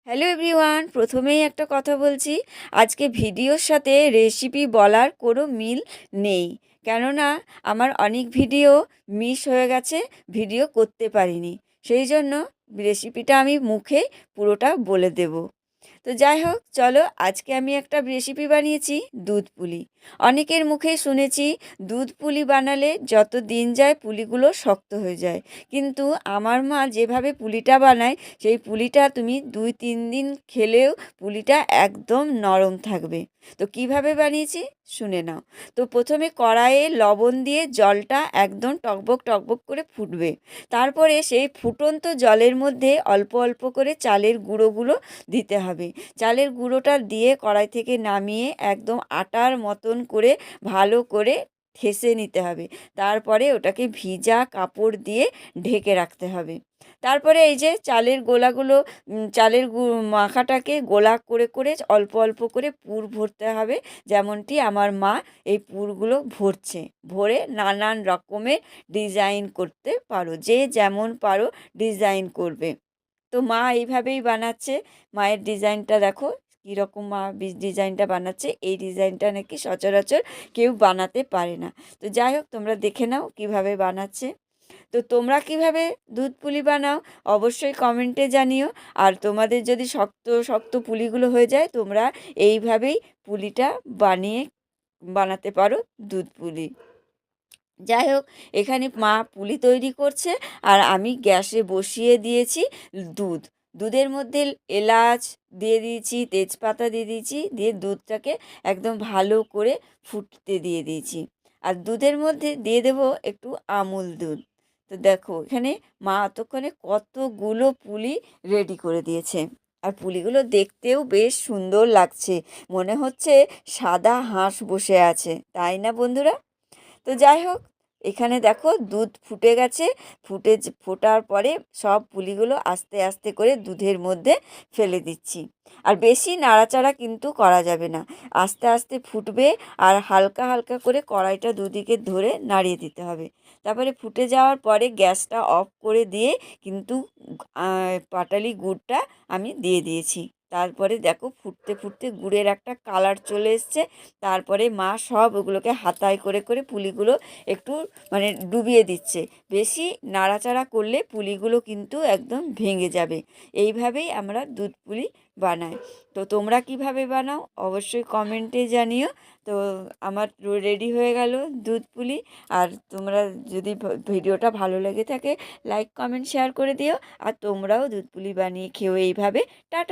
Hello everyone, প্রথমেই একটা কথা বলছি। আজকে ভিডিওর সাথে রেসিপি বলার কোনো মিল নেই, কেননা আমার অনেক ভিডিও মিস হয়ে গেছে, ভিডিও করতে পারিনি। সেই জন্য রেসিপিটা আমি মুখে পুরোটা বলে দেব। তো যাই হোক, চলো, আজকে আমি একটা রেসিপি বানিয়েছি, দুধ পুলি। অনেকের মুখে শুনেছি দুধ পুলি বানালে যত দিন যায় পুলিগুলো শক্ত হয়ে যায়, কিন্তু আমার মা যেভাবে পুলিটা বানায় সেই পুলিটা তুমি 2-3 দিন খেলেও পুলিটা একদম নরম থাকবে। তো কিভাবে বানিয়েছি শুনে নাও। তো প্রথমে কড়াইয়ে লবণ দিয়ে জলটা একদম টকবক টকবক করে ফুটবে। তারপরে সেই ফুটন্ত জলের মধ্যে অল্প অল্প করে চালের গুঁড়োগুলো দিতে হবে। চালের গুঁড়োটা দিয়ে কড়াই থেকে নামিয়ে একদম আটার মতন করে ভালো করে ঠেসে নিতে হবে। তারপরে ওটাকে ভিজা কাপড় দিয়ে ঢেকে রাখতে হবে। তারপরে এই যে চালের গোলাগুলো, চালের মাখাটাকে গোলা করে করে অল্প অল্প করে পুর ভরতে হবে, যেমনটি আমার মা এই পুরগুলো ভরছে। ভরে নানান রকমের ডিজাইন করতে পারো, যে যেমন পারো ডিজাইন করবে। তো মা এইভাবেই বানাচ্ছে। মায়ের ডিজাইনটা দেখো কীরকম, মা ডিজাইনটা বানাচ্ছে। এই ডিজাইনটা নাকি সচরাচর কেউ বানাতে পারে না। তো যাই হোক, তোমরা দেখে নাও কিভাবে বানাচ্ছে। তো তোমরা কিভাবে দুধ পুলি বানাও অবশ্যই কমেন্টে জানিও। আর তোমাদের যদি শক্ত শক্ত পুলিগুলো হয়ে যায়, তোমরা এইভাবেই পুলিটা বানাতে পারো, দুধ পুলি। যাই হোক, এখানে মা পুলি তৈরি করছে আর আমি গ্যাসে বসিয়ে দিয়েছি দুধ। দুধের মধ্যে এলাচ দিয়ে দিয়েছি, তেজপাতা দিয়ে দিয়েছি, দিয়ে দুধটাকে একদম ভালো করে ফুটতে দিয়ে দিয়েছি। আর দুধের মধ্যে দিয়ে দেব একটু আমুল দুধ। তো দেখো এখানে মা অতক্ষণে কতগুলো পুলি রেডি করে দিয়েছে। আর পুলিগুলো দেখতেও বেশ সুন্দর লাগছে, মনে হচ্ছে সাদা হাঁস বসে আছে, তাই না বন্ধুরা? তো যাই হোক, এখানে দেখো দুধ ফুটে গেছে। ফোটার পরে সব পুলিগুলো আস্তে আস্তে করে দুধের মধ্যে ফেলে দিচ্ছি। আর বেশি নাড়াচাড়া কিন্তু করা যাবে না, আস্তে আস্তে ফুটবে। আর হালকা হালকা করে কড়াইটা দুদিকে ধরে নাড়িয়ে দিতে হবে। তারপরে ফুটে যাওয়ার পরে গ্যাসটা অফ করে দিয়ে কিন্তু পাটালি গুড়টা আমি দিয়ে দিয়েছি। তারপরে দেখো ফুটতে ফুটতে গুড়ের একটা কালার চলে এসছে। তারপরে মা সব ওগুলোকে হাতায় করে করে পুলিগুলো একটু মানে ডুবিয়ে দিচ্ছে। বেশি নাড়াচাড়া করলে পুলিগুলো কিন্তু একদম ভেঙে যাবে। এইভাবেই আমরা দুধ পুলি বানাই। তো তোমরা কিভাবে বানাও অবশ্যই কমেন্টে জানিও। তো আমার রেডি হয়ে গেল দুধ পুলি। আর তোমরা যদি ভিডিওটা ভালো লেগে থাকে, লাইক কমেন্ট শেয়ার করে দিও। আর তোমরাও দুধ পুলি বানিয়ে খেও এইভাবে। টাটা।